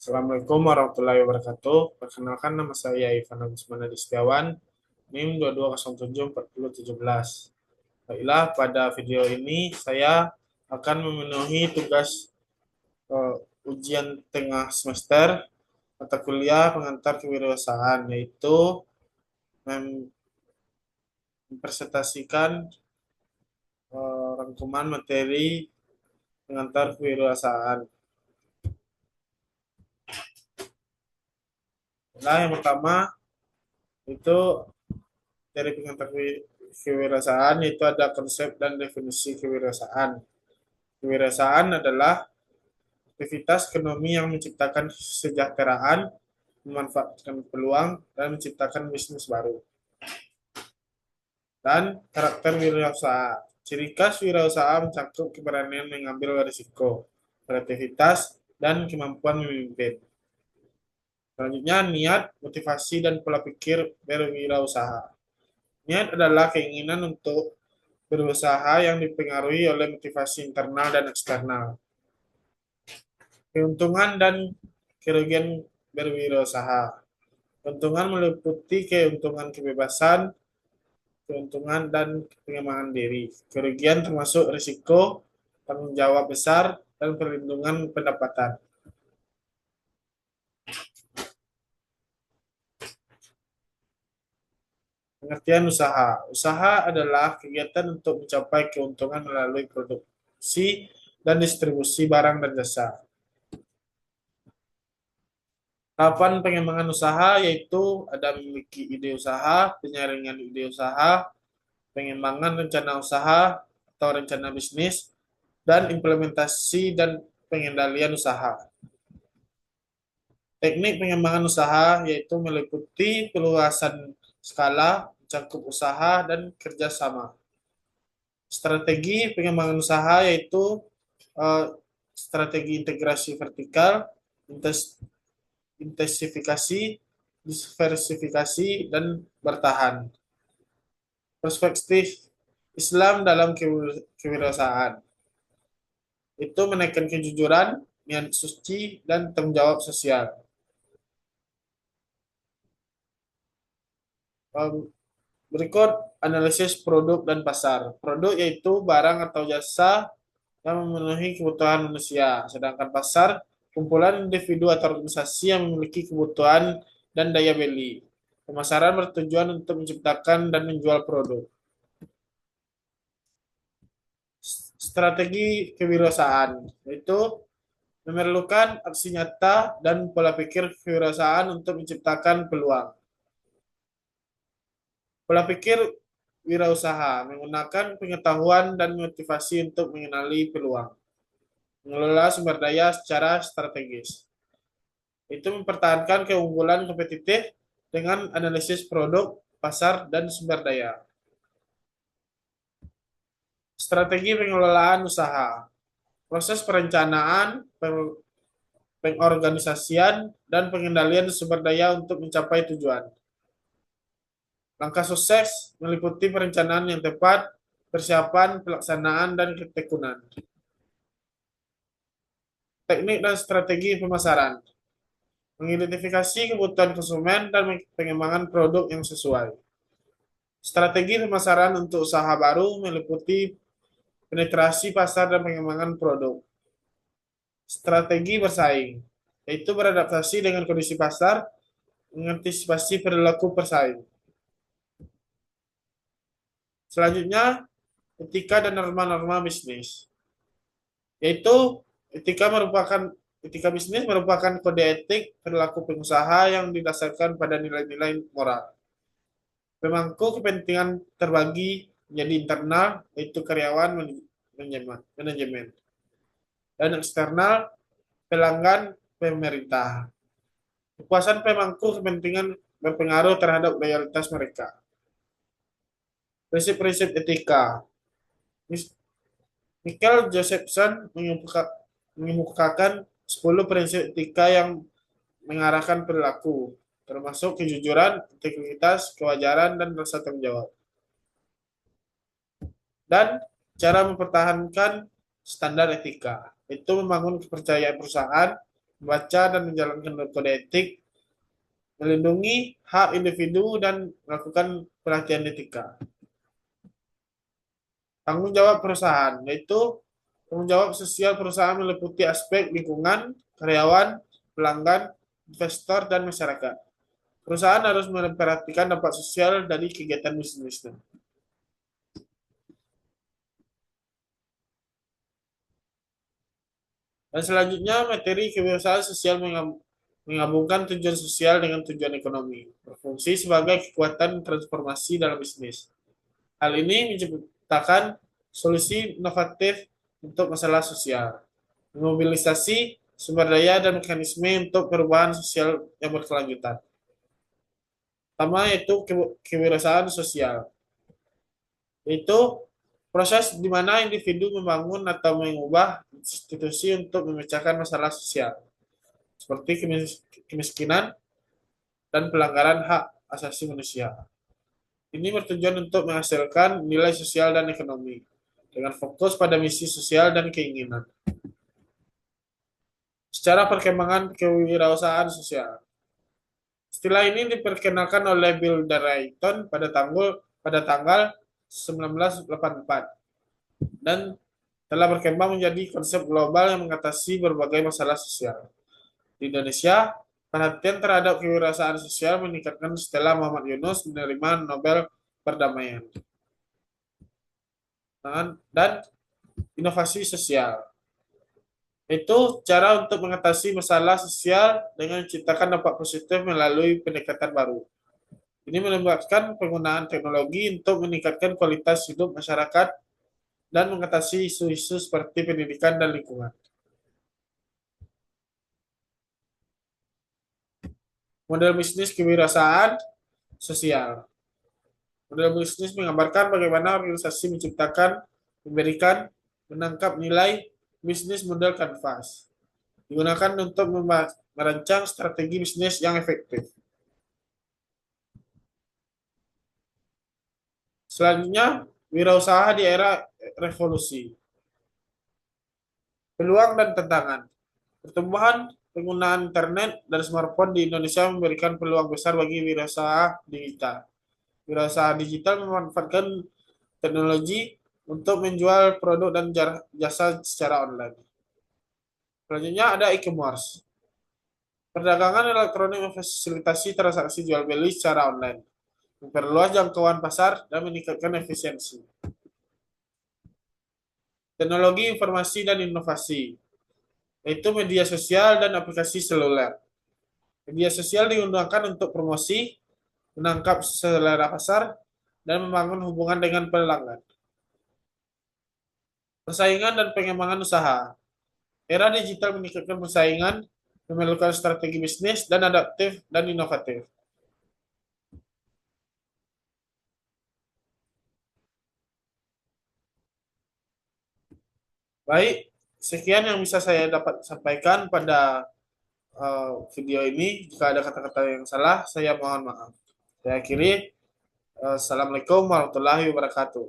Assalamualaikum warahmatullahi wabarakatuh. Perkenalkan nama saya Ivan Agus Manadi Setiawan, NIM 22074017. Baiklah, pada video ini saya akan memenuhi tugas eh, ujian tengah semester mata kuliah pengantar kewirausahaan, yaitu mempresentasikan rangkuman materi pengantar kewirausahaan. Nah, yang pertama itu dari pengantar kewirausahaan itu ada konsep dan definisi kewirausahaan. Kewirausahaan adalah aktivitas ekonomi yang menciptakan kesejahteraan, memanfaatkan peluang, dan menciptakan bisnis baru. Dan karakter wirausaha. Ciri khas wirausaha mencakup keberanian mengambil risiko, kreativitas, dan kemampuan memimpin. Selanjutnya, niat, motivasi, dan pola pikir berwirausaha. Niat adalah keinginan untuk berusaha yang dipengaruhi oleh motivasi internal dan eksternal. Keuntungan dan kerugian berwirausaha. Keuntungan meliputi keuntungan kebebasan, keuntungan dan pengembangan diri. Kerugian termasuk risiko, tanggung jawab besar, dan perlindungan pendapatan. Pengertian usaha. Usaha adalah kegiatan untuk mencapai keuntungan melalui produksi dan distribusi barang dan jasa. Tahapan pengembangan usaha yaitu ada memiliki ide usaha, penyaringan ide usaha, pengembangan rencana usaha atau rencana bisnis, dan implementasi dan pengendalian usaha. Teknik pengembangan usaha yaitu meliputi peluasan skala, cakup usaha, dan kerjasama. Strategi pengembangan usaha yaitu uh, strategi integrasi vertikal, intensifikasi, diversifikasi, dan bertahan. Perspektif Islam dalam kewirausahaan itu menaikkan kejujuran, niat suci, dan tanggung jawab sosial. Berikut analisis produk dan pasar. Produk yaitu barang atau jasa yang memenuhi kebutuhan manusia, sedangkan pasar kumpulan individu atau organisasi yang memiliki kebutuhan dan daya beli. Pemasaran bertujuan untuk menciptakan dan menjual produk. Strategi kewirausahaan yaitu memerlukan aksi nyata dan pola pikir kewirausahaan untuk menciptakan peluang. Pola pikir wirausaha menggunakan pengetahuan dan motivasi untuk mengenali peluang. Mengelola sumber daya secara strategis. Itu mempertahankan keunggulan kompetitif dengan analisis produk, pasar, dan sumber daya. Strategi pengelolaan usaha. Proses perencanaan, pengorganisasian, dan pengendalian sumber daya untuk mencapai tujuan. Langkah sukses meliputi perencanaan yang tepat, persiapan, pelaksanaan, dan ketekunan. Teknik dan strategi pemasaran. Mengidentifikasi kebutuhan konsumen dan pengembangan produk yang sesuai. Strategi pemasaran untuk usaha baru meliputi penetrasi pasar dan pengembangan produk. Strategi bersaing, yaitu beradaptasi dengan kondisi pasar, mengantisipasi perilaku pesaing. Selanjutnya, etika dan norma-norma bisnis, yaitu etika bisnis merupakan kode etik perilaku pengusaha yang didasarkan pada nilai-nilai moral. Pemangku kepentingan terbagi menjadi internal, yaitu karyawan manajemen, dan eksternal pelanggan pemerintah. Kepuasan pemangku kepentingan berpengaruh terhadap loyalitas mereka. Prinsip-prinsip etika. Michael Josephson mengemukakan 10 prinsip etika yang mengarahkan perilaku, termasuk kejujuran, integritas, kewajaran, dan rasa tanggung jawab. Dan cara mempertahankan standar etika, itu membangun kepercayaan perusahaan, membaca dan menjalankan kode etik, melindungi hak individu dan melakukan pelatihan etika. Tanggung jawab perusahaan, yaitu tanggung jawab sosial perusahaan meliputi aspek lingkungan, karyawan, pelanggan, investor, dan masyarakat. Perusahaan harus memperhatikan dampak sosial dari kegiatan bisnisnya. Dan selanjutnya, materi kewirausahaan sosial menggabungkan tujuan sosial dengan tujuan ekonomi, berfungsi sebagai kekuatan transformasi dalam bisnis. Hal ini menciptakan solusi inovatif untuk masalah sosial, memobilisasi sumber daya dan mekanisme untuk perubahan sosial yang berkelanjutan. Pertama yaitu kewirausahaan sosial, yaitu proses di mana individu membangun atau mengubah institusi untuk memecahkan masalah sosial, seperti kemiskinan dan pelanggaran hak asasi manusia. Ini bertujuan untuk menghasilkan nilai sosial dan ekonomi, dengan fokus pada misi sosial dan keinginan. Secara perkembangan kewirausahaan sosial. Istilah ini diperkenalkan oleh Bill Darrington pada tanggal 1984 dan telah berkembang menjadi konsep global yang mengatasi berbagai masalah sosial. Di Indonesia, perhatian terhadap kewirausahaan sosial meningkatkan setelah Muhammad Yunus menerima Nobel Perdamaian dan inovasi sosial. Itu cara untuk mengatasi masalah sosial dengan menciptakan dampak positif melalui pendekatan baru. Ini melibatkan penggunaan teknologi untuk meningkatkan kualitas hidup masyarakat dan mengatasi isu-isu seperti pendidikan dan lingkungan. Model bisnis kewirausahaan sosial. Model bisnis menggambarkan bagaimana organisasi menciptakan, memberikan, menangkap nilai bisnis model kanvas. Digunakan untuk merancang strategi bisnis yang efektif. Selanjutnya, wirausaha di era revolusi. Peluang dan tantangan. Pertumbuhan penggunaan internet dan smartphone di Indonesia memberikan peluang besar bagi wirausaha digital. Wirausaha digital memanfaatkan teknologi untuk menjual produk dan jasa secara online. Selanjutnya ada e-commerce. Perdagangan elektronik memfasilitasi transaksi jual beli secara online, memperluas jangkauan pasar, dan meningkatkan efisiensi. Teknologi informasi dan inovasi, yaitu media sosial dan aplikasi seluler. Media sosial digunakan untuk promosi, menangkap selera pasar, dan membangun hubungan dengan pelanggan. Persaingan dan pengembangan usaha. Era digital meningkatkan persaingan, memerlukan strategi bisnis dan adaptif dan inovatif. Baik, sekian yang bisa saya dapat sampaikan pada video ini. Jika ada kata-kata yang salah, saya mohon maaf. Saya akhiri. Assalamualaikum warahmatullahi wabarakatuh.